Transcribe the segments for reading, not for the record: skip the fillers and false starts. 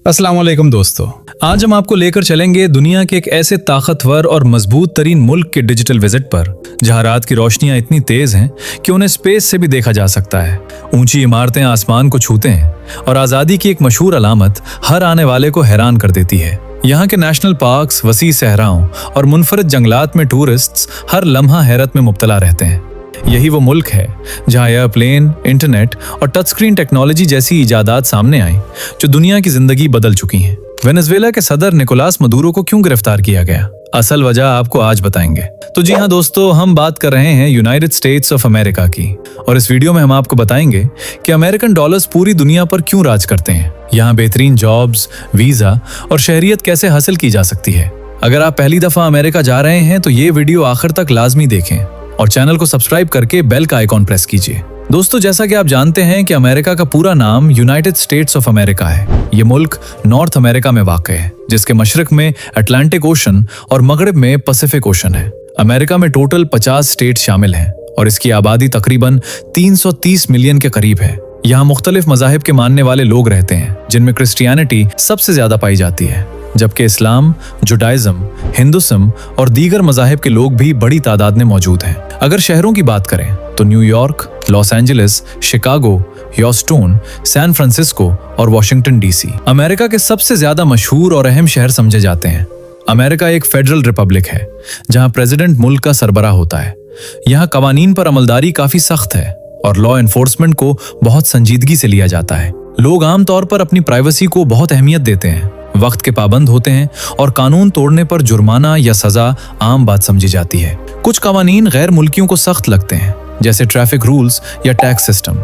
अस्सलाम वालेकुम दोस्तों, आज हम आपको लेकर चलेंगे दुनिया के एक ऐसे ताकतवर और मजबूत तरीन मुल्क के डिजिटल विजिट पर जहां रात की रोशनियां इतनी तेज हैं कि उन्हें स्पेस से भी देखा जा सकता है। ऊंची इमारतें आसमान को छूते हैं और आज़ादी की एक मशहूर अलामत हर आने वाले को हैरान कर देती है। यहाँ के नेशनल पार्क्स, वसी सहराओं और मुनफरद जंगलात में टूरिस्ट्स हर लम्हा हैरत में मुब्तला रहते हैं। यही वो मुल्क है जहां एयरप्लेन, इंटरनेट और टच स्क्रीन टेक्नोलॉजी जैसी इजादात सामने आई जो दुनिया की जिंदगी बदल चुकी हैं। वेनेजुएला के सदर निकोलास मदुरो को क्यों गिरफ्तार किया गया, असल वजह आपको आज बताएंगे। तो जी हाँ दोस्तों, हम बात कर रहे हैं यूनाइटेड स्टेट्स ऑफ अमेरिका की, और इस वीडियो में हम आपको बताएंगे कि अमेरिकन डॉलर्स पूरी दुनिया पर क्यों राज करते हैं, यहाँ बेहतरीन जॉब्स, वीजा और शहरियत कैसे हासिल की जा सकती है। अगर आप पहली दफा अमेरिका जा रहे हैं तो ये वीडियो आखिर तक लाजमी देखें और चैनल को सब्सक्राइब करके बेल का आइकॉन प्रेस कीजिए। दोस्तों, जैसा कि आप जानते हैं कि अमेरिका का पूरा नाम यूनाइटेड स्टेट्स ऑफ अमेरिका है। ये मुल्क नॉर्थ अमेरिका में वाक़ है, जिसके मशरक में अटलांटिक ओशन और मगरिब में पैसिफिक ओशन है। अमेरिका में टोटल 50 स्टेट शामिल हैं और इसकी आबादी तकरीबन 330 मिलियन के करीब है। यहाँ मुख्तलिफ मज़ाहिब के मानने वाले लोग रहते हैं, जिनमें क्रिश्चियनिटी सबसे ज्यादा पाई जाती है, जबकि इस्लाम, जुडाइज्म, हिंदुइज्म और दीगर मज़ाहिब के लोग भी बड़ी तादाद में मौजूद हैं। अगर शहरों की बात करें तो New York, Los Angeles, Chicago, Houston, San Francisco और वाशिंगटन डीसी अमेरिका के सबसे ज्यादा मशहूर और अहम शहर समझे जाते हैं। अमेरिका एक फेडरल रिपब्लिक है जहां प्रेसिडेंट मुल्क का सरबराह होता है। यहाँ कवानीन पर अमलदारी काफी सख्त है और लॉ एनफोर्समेंट को बहुत संजीदगी से लिया जाता है। लोग आमतौर पर अपनी प्राइवेसी को बहुत अहमियत देते हैं, वक्त के पाबंद होते हैं और कानून तोड़ने पर जुर्माना या सजा आम बात समझी जाती है। कुछ कवानीन गैर मुल्कियों को सख्त लगते हैं, जैसे ट्रैफिक रूल्स या टैक्स सिस्टम,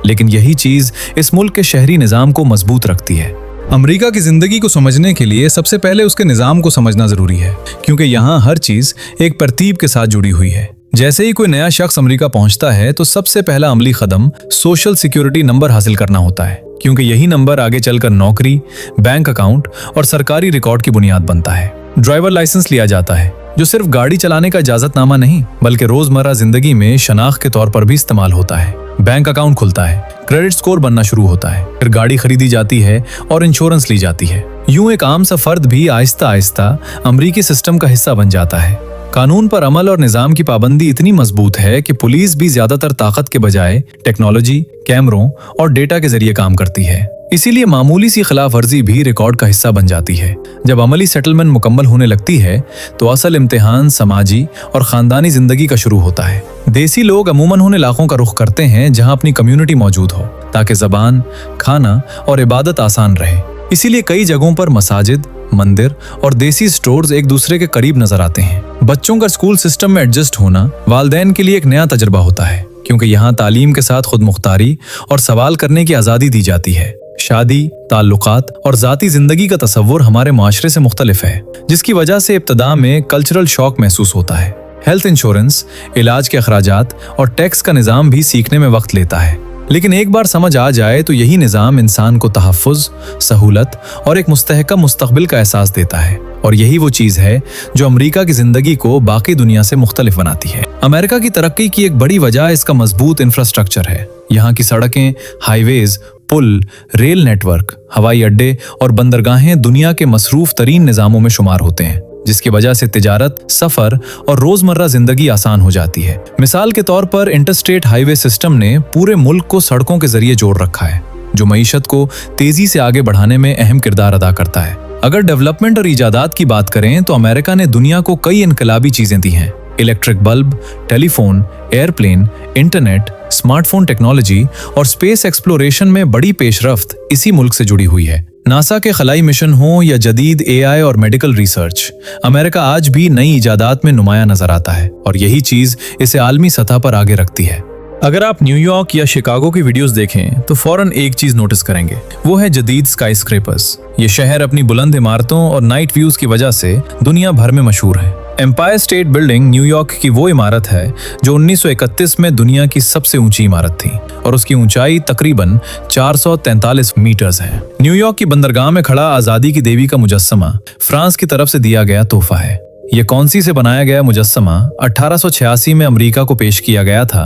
लेकिन यही चीज इस मुल्क के शहरी निजाम को मजबूत रखती है। अमेरिका की जिंदगी को समझने के लिए सबसे पहले उसके निजाम को समझना जरूरी है, क्योंकि यहाँ हर चीज एक तरतीब के साथ जुड़ी हुई है। जैसे ही कोई नया शख्स अमेरिका पहुंचता है तो सबसे पहला अमली कदम सोशल सिक्योरिटी नंबर हासिल करना होता है, क्योंकि यही नंबर आगे चलकर नौकरी, बैंक अकाउंट और सरकारी रिकॉर्ड की बुनियाद बनता है। ड्राइवर लाइसेंस लिया जाता है, जो सिर्फ गाड़ी चलाने का इजाजतनामा नहीं बल्कि रोजमर्रा जिंदगी में शनाख्त के तौर पर भी इस्तेमाल होता है। बैंक अकाउंट खुलता है, क्रेडिट स्कोर बनना शुरू होता है, फिर गाड़ी खरीदी जाती है और इंश्योरेंस ली जाती है। यूं एक आम सा फर्द भी आहिस्ता आहिस्ता अमरीकी सिस्टम का हिस्सा बन जाता है। कानून पर अमल और निजाम की पाबंदी इतनी मजबूत है कि पुलिस भी ज्यादातर ताकत के बजाय टेक्नोलॉजी, कैमरों और डेटा के जरिए काम करती है। इसीलिए मामूली सी खिलाफ वर्जी भी रिकॉर्ड का हिस्सा बन जाती है। जब अमली सेटलमेंट मुकम्मल होने लगती है तो असल इम्तिहान समाजी और खानदानी जिंदगी का शुरू होता है। देसी लोग अमूमन उन इलाकों का रुख करते हैं जहां अपनी कम्युनिटी मौजूद हो, ताकि जबान, खाना और इबादत आसान रहे। इसीलिए कई जगहों पर मसाजिद, मंदिर और देसी स्टोर्स एक दूसरे के करीब नजर आते हैं। बच्चों का स्कूल सिस्टम में एडजस्ट होना वालिदैन के लिए एक नया तजुर्बा होता है, क्योंकि यहाँ तालीम के साथ खुद मुख्तारी और सवाल करने की आज़ादी दी जाती है। शादी, ताल्लुकात और ज़ाती जिंदगी का तसव्वुर हमारे माशरे से मुख्तलिफ है, जिसकी वजह से इब्तदा में कल्चरल शॉक महसूस होता है। हेल्थ इंश्योरेंस, इलाज के अखराजात और टैक्स का निज़ाम भी सीखने में वक्त लेता है, लेकिन एक बार समझ आ जाए तो यही निज़ाम इंसान को तहफ़्फ़ुज़, सहूलत और एक मुस्तहकम मुस्तक़बिल का एहसास देता है। और यही वो चीज़ है जो अमेरिका की ज़िंदगी को बाकी दुनिया से मुख्तलिफ बनाती है। अमेरिका की तरक्की की एक बड़ी वजह इसका मजबूत इंफ्रास्ट्रक्चर है। यहाँ की सड़कें, हाईवेज, पुल, रेल नेटवर्क, हवाई अड्डे और बंदरगाहें दुनिया के मसरूफ तरीन निज़ामों में शुमार होते हैं, जिसकी वजह से तिजारत, सफर और रोजमर्रा जिंदगी आसान हो जाती है। मिसाल के तौर पर इंटरस्टेट हाईवे सिस्टम ने पूरे मुल्क को सड़कों के जरिए जोड़ रखा है, जो मईशत को तेजी से आगे बढ़ाने में अहम किरदार अदा करता है। अगर डेवलपमेंट और इजादात की बात करें तो अमेरिका ने दुनिया को कई इनकलाबी चीजें दी हैं। Electric bulb, telephone, airplane, internet, smartphone technology और स्पेस एक्सप्लोरेशन में बड़ी पेशरफ्त इसी मुल्क से जुड़ी हुई है। नासा के खलाई मिशन हो या जदीद एआई और मेडिकल रिसर्च, अमेरिका आज भी नई इजादात में नुमाया नजर आता है और यही चीज इसे आलमी सतह पर आगे रखती है। अगर आप न्यूयॉर्क या शिकागो की वीडियोस देखें तो फौरन एक चीज नोटिस करेंगे, वो है जदीद स्काई स्क्रैपर्स। ये शहर अपनी बुलंद इमारतों और नाइट व्यूज की वजह से दुनिया भर में मशहूर है। एम्पायर स्टेट बिल्डिंग न्यूयॉर्क की वो इमारत है जो 1931 में दुनिया की सबसे ऊंची इमारत थी और उसकी ऊंचाई तकरीबन 443 मीटर्स है। न्यूयॉर्क की बंदरगाह में खड़ा आजादी की देवी का मुजस्समा फ्रांस की तरफ से दिया गया तोहफा है। ये कौंसी से बनाया गया मुजस्समा 1886 में अमेरिका को पेश किया गया था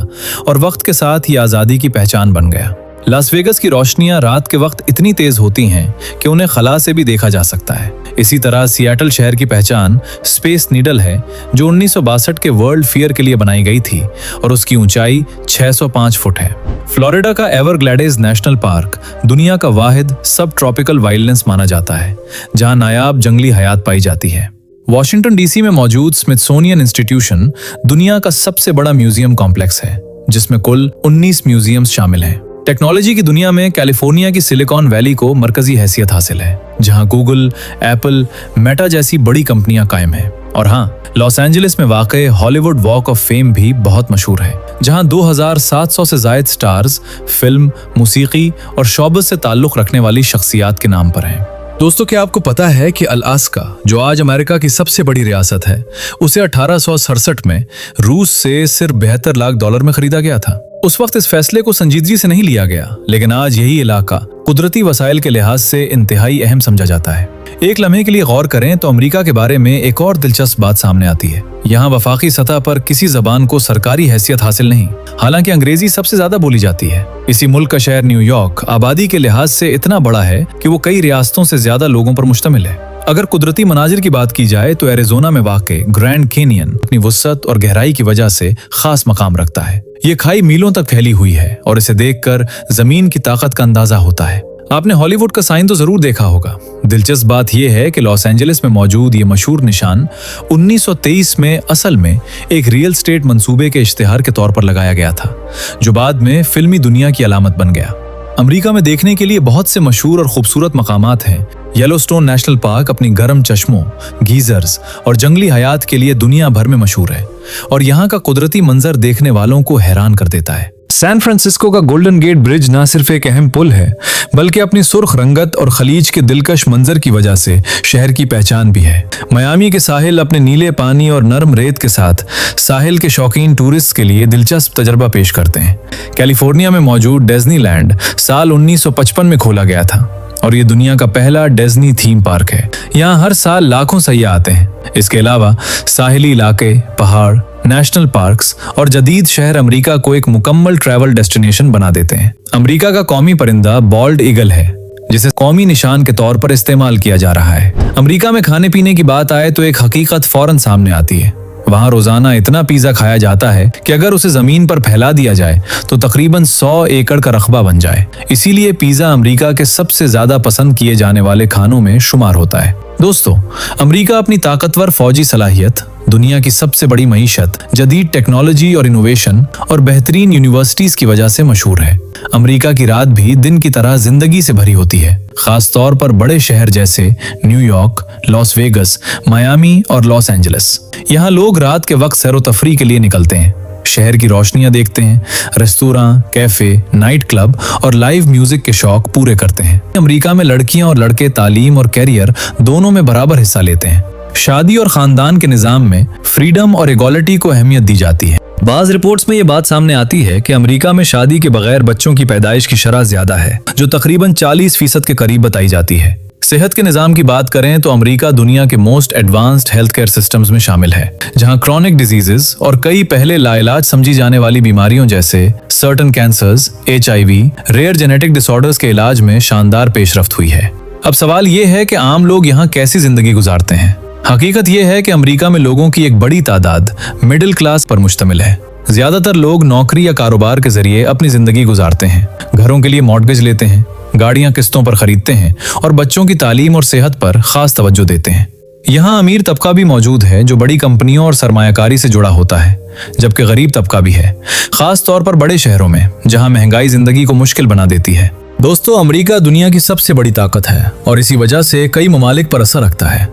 और वक्त के साथ ये आज़ादी की पहचान बन गया। लास वेगस की रोशनियां रात के वक्त इतनी तेज होती हैं कि उन्हें खला से भी देखा जा सकता है। इसी तरह सियाटल शहर की पहचान स्पेस नीडल है, जो 1962 के वर्ल्ड फेयर के लिए बनाई गई थी और उसकी ऊंचाई 605 फुट है। फ्लोरिडा का एवरग्लैडेस नेशनल पार्क दुनिया का वाहिद सब ट्रॉपिकल वाइल्डनेस माना जाता है, जहां नायाब जंगली हयात पाई जाती है। वॉशिंगटन डीसी में मौजूद स्मिथसोनियन इंस्टीट्यूशन दुनिया का सबसे बड़ा म्यूजियम कॉम्प्लेक्स है, जिसमें कुल 19 म्यूजियम्स शामिल हैं। टेक्नोलॉजी की दुनिया में कैलिफोर्निया की सिलिकॉन वैली को मरकजी हैसियत हासिल है, जहां गूगल, एप्पल, मेटा जैसी बड़ी कंपनियां कायम हैं। और हाँ, लॉस एंजलिस में वाक़ई हॉलीवुड वॉक ऑफ फेम भी बहुत मशहूर है, जहां 2700 से ज़ायद स्टार्स फिल्म, मूसीकी और शोबस से ताल्लुक़ रखने वाली शख्सियात के नाम पर हैं। दोस्तों, क्या आपको पता है कि अलास्का, जो आज अमेरिका की सबसे बड़ी रियासत है, उसे 1867 में रूस से सिर्फ $72 लाख में खरीदा गया था। उस वक्त इस फैसले को संजीदगी से नहीं लिया गया, लेकिन आज यही इलाका कुदरती वसाइल के लिहाज से इंतहाई अहम समझा जाता है। एक लम्हे के लिए गौर करें तो अमेरिका के बारे में एक और दिलचस्प बात सामने आती है। यहाँ वफाकी सतह पर किसी जबान को सरकारी हैसियत हासिल नहीं, हालांकि अंग्रेजी सबसे ज्यादा बोली जाती है। इसी मुल्क का शहर न्यूयॉर्क आबादी के लिहाज से इतना बड़ा है कि वो कई रियासतों से ज्यादा लोगों पर मुश्तमिल है। अगर कुदरती मनाजिर की बात की जाए तो एरिज़ोना में वाक़े ग्रैंड कैनियन अपनी वुस्अत और गहराई की वजह से खास मकाम रखता है। ये खाई मीलों तक फैली हुई है और इसे देखकर जमीन की ताकत का अंदाजा होता है। आपने हॉलीवुड का साइन तो जरूर देखा होगा। दिलचस्प बात यह है कि लॉस एंजलिस में मौजूद ये मशहूर निशान 1923 में असल में एक रियल स्टेट मंसूबे के इश्तिहार के तौर पर लगाया गया था, जो बाद में फिल्मी दुनिया की अलामत बन गया। अमेरिका में देखने के लिए बहुत से मशहूर और खूबसूरत मकामात हैं। येलोस्टोन नेशनल पार्क अपनी गर्म चश्मों, गीजर्स और जंगली हयात के लिए दुनिया भर में मशहूर है और यहाँ का कुदरती मंजर देखने वालों को हैरान कर देता है। सैन फ्रांसिस्को का गोल्डन गेट ब्रिज न सिर्फ एक अहम पुल है, बल्कि अपनी सुर्ख रंगत और खलीज के दिलकश मंजर की वजह से शहर की पहचान भी है। मियामी के साहिल अपने नीले पानी और नरम रेत के साथ साहिल के शौकीन टूरिस्ट के लिए दिलचस्प तजर्बा पेश करते हैं। कैलिफोर्निया में मौजूद डिज्नीलैंड साल 1955 में खोला गया था और ये दुनिया का पहला डिज्नी थीम पार्क है। यहाँ हर साल लाखों सैयाह आते हैं। इसके अलावा साहिली इलाके, पहाड़, नेशनल पार्क्स और जदीद शहर अमेरिका को एक मुकम्मल ट्रैवल डेस्टिनेशन बना देते हैं। अमेरिका का कौमी परिंदा बॉल्ड ईगल है, जिसे कौमी निशान के तौर पर इस्तेमाल किया जा रहा है। अमेरिका में खाने पीने की बात आए तो एक हकीकत फौरन सामने आती है। वहाँ रोजाना इतना पिज्जा खाया जाता है कि अगर उसे जमीन पर फैला दिया जाए तो तकरीबन 100 एकड़ का रकबा बन जाए। इसीलिए पिज्जा अमेरिका के सबसे ज्यादा पसंद किए जाने वाले खानों में शुमार होता है। दोस्तों, अमेरिका अपनी ताकतवर फौजी सलाहियत, दुनिया की सबसे बड़ी मईशत, जदीद टेक्नोलॉजी और इनोवेशन और बेहतरीन यूनिवर्सिटीज की वजह से मशहूर है। अमेरिका की रात भी दिन की तरह जिंदगी से भरी होती है, खास तौर पर बड़े शहर जैसे न्यूयॉर्क, लॉस वेगस, मियामी और लॉस एंजलिस। यहाँ लोग रात के वक्त सैर व तफरी के लिए निकलते हैं, शहर की रोशनियां देखते हैं, रेस्तोरां, कैफे, नाइट क्लब और लाइव म्यूजिक के शौक पूरे करते हैं। अमेरिका में लड़कियां और लड़के तालीम और कैरियर दोनों में बराबर हिस्सा लेते हैं। शादी और खानदान के निजाम में फ्रीडम और इक्वालिटी को अहमियत दी जाती है। बाज रिपोर्ट्स में ये बात सामने आती है कि अमेरिका में शादी के बगैर बच्चों की पैदाइश की शरह ज्यादा है, जो तकरीबन 40% के करीब बताई जाती है। सेहत के निजाम की बात करें तो अमेरिका दुनिया के most advanced health care systems में शामिल है, जहां क्रॉनिक डिजीजेस और कई पहले लाइलाज समझी जाने वाली बीमारियों जैसे certain cancers, HIV, rare genetic disorders के इलाज में शानदार पेशरफ्त हुई है। अब सवाल ये है कि आम लोग यहाँ कैसी जिंदगी गुजारते हैं। हकीकत यह है कि अमेरिका में लोगों की एक बड़ी तादाद मिडिल क्लास पर मुश्तमिल है। ज्यादातर लोग नौकरी या कारोबार के जरिए अपनी जिंदगी गुजारते हैं, घरों के लिए मॉर्गेज लेते हैं, गाड़ियां किस्तों पर खरीदते हैं और बच्चों की तालीम और सेहत पर खास तवज्जो देते हैं। यहाँ अमीर तबका भी मौजूद है जो बड़ी कंपनियों और सरमायाकारी से जुड़ा होता है, जबकि गरीब तबका भी है, खास तौर पर बड़े शहरों में जहाँ महंगाई जिंदगी को मुश्किल बना देती है। दोस्तों, अमेरिका दुनिया की सबसे बड़ी ताकत है और इसी वजह से कई ममालिक पर असर रखता है।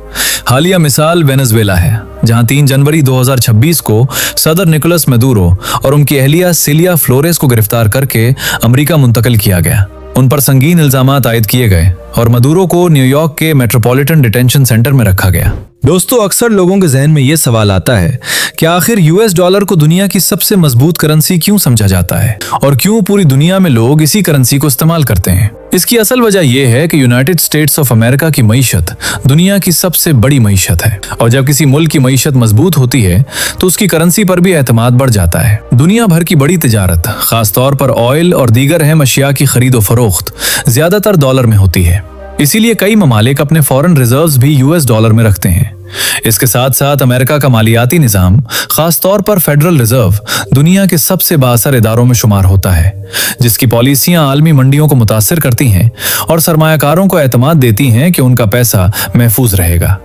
हालिया मिसाल वेनेजुएला है, जहां 3 जनवरी 2026 को सदर निकोलस मदुरो और उनकी अहलिया सिलिया फ्लोरेस को गिरफ्तार करके अमेरिका मुंतकिल किया गया। उन पर संगीन इल्जामात आयद किए गए और मदुरो को न्यूयॉर्क के मेट्रोपॉलिटन डिटेंशन सेंटर में रखा गया। दोस्तों, अक्सर लोगों के जहन में यह सवाल आता है कि आखिर US डॉलर को दुनिया की सबसे मजबूत करेंसी क्यों समझा जाता है और क्यों पूरी दुनिया में लोग इसी करेंसी को इस्तेमाल करते हैं। इसकी असल वजह यह है कि यूनाइटेड स्टेट्स ऑफ अमेरिका की मईशत दुनिया की सबसे बड़ी मईशत है, और जब किसी मुल्क की मईशत मजबूत होती है तो उसकी करेंसी पर भी एतमाद बढ़ जाता है। दुनिया भर की बड़ी तिजारत, खासतौर पर ऑयल और दीगर अहम अशिया की खरीदो फरोख्त ज्यादातर डॉलर में होती है। इसीलिए कई ममालिक अपने फॉरेन रिजर्व्स भी यूएस डॉलर में रखते हैं। इसके साथ साथ अमेरिका का मालियाती निज़ाम, खासतौर पर फेडरल रिजर्व, दुनिया के सबसे बाअसर इदारों में शुमार होता है, जिसकी पॉलिसियां आलमी मंडियों को मुतासिर करती हैं और सरमायाकारों को एतमाद देती हैं कि उनका पैसा महफूज रहेगा।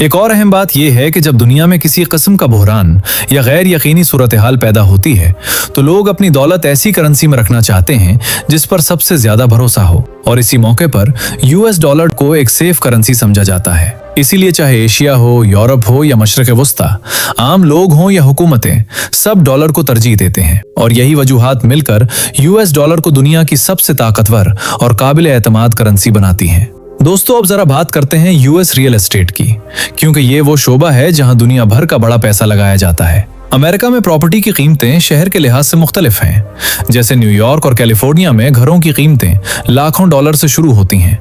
एक और अहम बात यह है कि जब दुनिया में किसी किस्म का बहरान या गैर यकीनी सूरत हाल पैदा होती है तो लोग अपनी दौलत ऐसी करेंसी में रखना चाहते हैं जिस पर सबसे ज्यादा भरोसा हो, और इसी मौके पर यूएस डॉलर को एक सेफ करेंसी समझा जाता है। इसीलिए चाहे एशिया हो, यूरोप हो या मशरक़ वस्ता, आम लोग हों या हुकूमतें, सब डॉलर को तरजीह देते हैं, और यही वजूहात मिलकर यूएस डॉलर को दुनिया की सबसे ताकतवर और काबिल एतमाद करेंसी बनाती हैं। दोस्तों, अब जरा बात करते हैं यूएस रियल एस्टेट की, क्योंकि ये वो शोबा है जहां दुनिया भर का बड़ा पैसा लगाया जाता है। अमेरिका में प्रॉपर्टी की कीमतें शहर के लिहाज से मुख्तलिफ हैं। जैसे न्यूयॉर्क और कैलिफोर्निया में घरों की कीमतें लाखों डॉलर से शुरू होती हैं,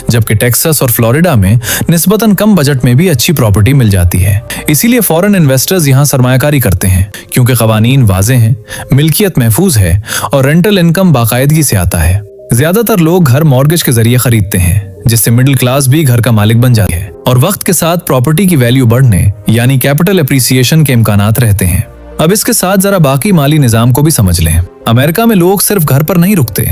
जबकि टेक्सास और फ्लोरिडा में निस्बतन कम बजट में भी अच्छी प्रॉपर्टी मिल जाती है। इसीलिए फॉरेन इन्वेस्टर्स यहाँ सरमायाकारी करते हैं, क्योंकि कवानीन वाज़े हैं, मिल्कियत महफूज है और रेंटल इनकम बाकायदगी से आता है। ज्यादातर लोग घर मॉर्गेज के जरिए खरीदते हैं, जिससे मिडिल क्लास भी घर का मालिक बन जाती है, और वक्त के साथ प्रॉपर्टी की वैल्यू बढ़ने यानी कैपिटल एप्रिसिएशन के इम्कानात रहते हैं। अब इसके साथ जरा बाकी माली निजाम को भी समझ लें। अमेरिका में लोग सिर्फ घर पर नहीं रुकते,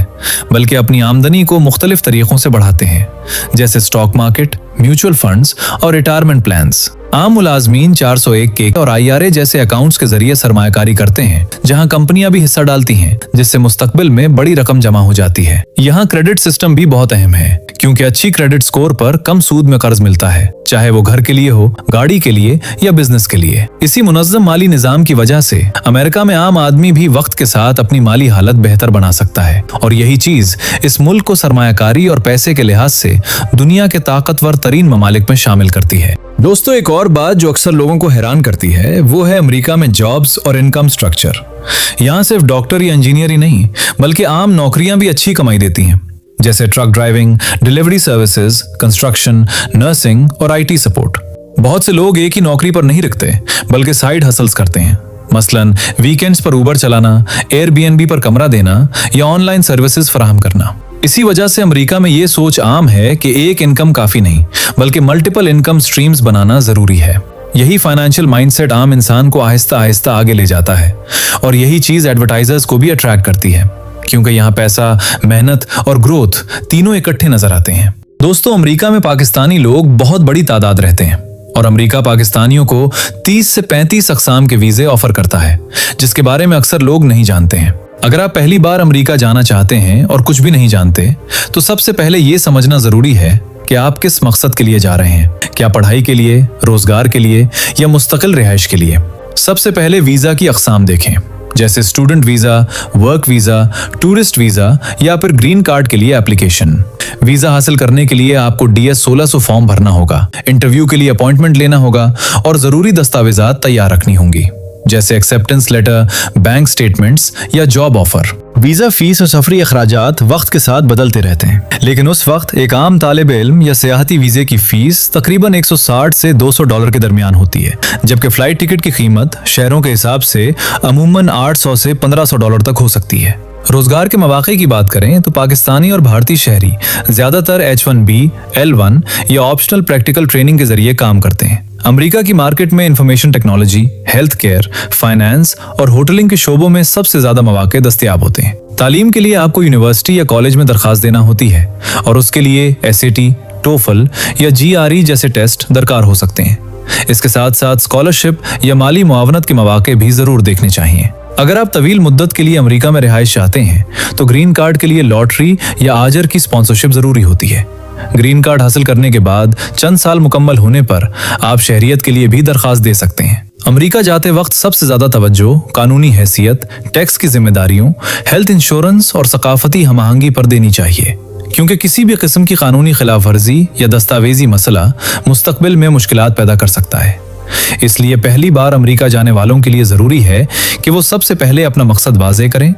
बल्कि अपनी आमदनी को मुख्तलिफ तरीकों से बढ़ाते हैं, जैसे स्टॉक मार्केट, म्यूचुअल फंड्स और रिटायरमेंट प्लान्स। आम मुलाजमीन 401 के और IRA जैसे अकाउंट्स के जरिए सरमायाकारी करते हैं, जहां कंपनियां भी हिस्सा डालती हैं, जिससे मुस्तकबिल में बड़ी रकम जमा हो जाती है। यहाँ क्रेडिट सिस्टम भी बहुत अहम है, क्योंकि अच्छी क्रेडिट स्कोर पर कम सूद में कर्ज मिलता है, चाहे वो घर के लिए हो, गाड़ी के लिए या बिजनेस के लिए। इसी मुनज़्ज़म माली निजाम की वजह से अमेरिका में आम आदमी भी वक्त के साथ अपनी माली हालत बेहतर बना सकता है, और यही चीज इस मुल्क को सरमायाकारी और पैसे के लिहाज से दुनिया के ताकतवर तरीन ममालिक में शामिल करती है। दोस्तों, एक और बात जो अक्सर लोगों को हैरान करती है वो है अमेरिका में जॉब्स और इनकम स्ट्रक्चर। यहाँ सिर्फ डॉक्टर या इंजीनियर ही नहीं, बल्कि आम नौकरियां भी अच्छी कमाई देती हैं, जैसे truck driving, delivery services, construction, nursing और IT सपोर्ट। बहुत से लोग एक ही नौकरी पर नहीं रुकते, बल्कि साइड हसल्स करते हैं, मसलन वीकेंड्स पर उबर चलाना, Airbnb पर कमरा देना या ऑनलाइन सर्विसेज फराहम करना। इसी वजह से अमेरिका में ये सोच आम है कि एक इनकम काफी नहीं, बल्कि मल्टीपल इनकम स्ट्रीम्स बनाना जरूरी है। यही फाइनेंशियल माइंडसेट आम इंसान को आहिस्ता आहिस्ता आगे ले जाता है, और यही चीज एडवर्टाइजर्स को भी अट्रैक्ट करती है, क्योंकि यहाँ पैसा, मेहनत और ग्रोथ तीनों इकट्ठे नजर आते हैं। दोस्तों, अमेरिका में पाकिस्तानी लोग बहुत बड़ी तादाद रहते हैं, और अमेरिका पाकिस्तानियों को 30 से 35 अक़साम के वीजे ऑफर करता है, जिसके बारे में अक्सर लोग नहीं जानते हैं। अगर आप पहली बार अमेरिका जाना चाहते हैं और कुछ भी नहीं जानते, तो सबसे पहले ये समझना जरूरी है कि आप किस मकसद के लिए जा रहे हैं। क्या पढ़ाई के लिए, रोजगार के लिए या मुस्तकिल रिहाइश के लिए? सबसे पहले वीजा की अक़साम देखें, जैसे student visa, work visa, tourist visa या फिर ग्रीन कार्ड के लिए एप्लीकेशन। वीजा हासिल करने के लिए आपको DS 1600 फॉर्म भरना होगा, इंटरव्यू के लिए अपॉइंटमेंट लेना होगा और जरूरी दस्तावेजात तैयार रखनी होंगी, जैसे एक्सेप्टेंस लेटर, बैंक स्टेटमेंट्स या जॉब ऑफर। वीजा फीस और सफरी अखराजात वक्त के साथ बदलते रहते हैं, लेकिन उस वक्त एक आम तालिब इल्म या सियाहती वीजे की फीस तकरीबन 160 से $200 के दरमियान होती है, जबकि फ्लाइट टिकट की कीमत शहरों के हिसाब से अमूमन $800 से $1500 तक हो सकती है। रोजगार के मौके की बात करें तो पाकिस्तानी और भारतीय शहरी ज्यादातर H1B, L1 या ऑप्शनल प्रैक्टिकल ट्रेनिंग के जरिए काम करते हैं। अमेरिका की मार्केट में information technology, health care, finance और होटलिंग के शोबों में सबसे ज्यादा मौके दस्तयाब होते हैं। तालीम के लिए आपको यूनिवर्सिटी या कॉलेज में दरखास्त देना होती है, और उसके लिए SAT, TOEFL या GRE जैसे टेस्ट दरकार हो सकते हैं। इसके साथ साथ स्कॉलरशिप या माली मुआवनत के मौके भी जरूर देखने चाहिए। अगर आप तवील मुद्दत के लिए अमेरिका में रिहाइश चाहते हैं तो ग्रीन कार्ड के लिए लॉटरी या आजर की स्पॉन्सरशिप जरूरी होती है। ग्रीन कार्ड हासिल करने के बाद चंद साल मुकम्मल होने पर आप शहरियत के लिए भी दरखास्त दे सकते हैं। अमेरिका जाते वक्त सबसे ज्यादा तवज्जो कानूनी हैसियत, टैक्स की जिम्मेदारियों, हेल्थ इंश्योरेंस और सकाफती हमाहंगी पर देनी चाहिए, क्योंकि किसी भी किस्म की कानूनी खिलाफ वर्जी या दस्तावेजी मसला मुस्तकबिल में मुश्किलात पैदा कर सकता है। इसलिए पहली बार अमेरिका जाने वालों के लिए जरूरी है कि वो सबसे पहले अपना मकसद वाज़ेह करें,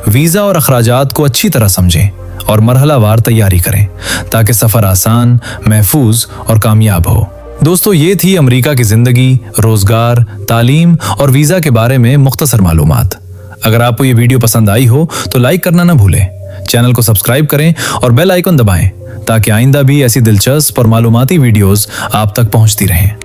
वीजा और अखराजात को अच्छी तरह समझें और मरहलावार तैयारी करें ताकि सफर आसान, महफूज और कामयाब हो। दोस्तों, ये थी अमेरिका की जिंदगी, रोजगार, तालीम और वीजा के बारे में मुख्तसर मालूमात। अगर आपको ये वीडियो पसंद आई हो तो लाइक करना ना भूलें, चैनल को सब्सक्राइब करें और बेल आइकन दबाएं ताकि आइंदा भी ऐसी दिलचस्प और मालूमाती वीडियोस आप तक पहुंचती रहें।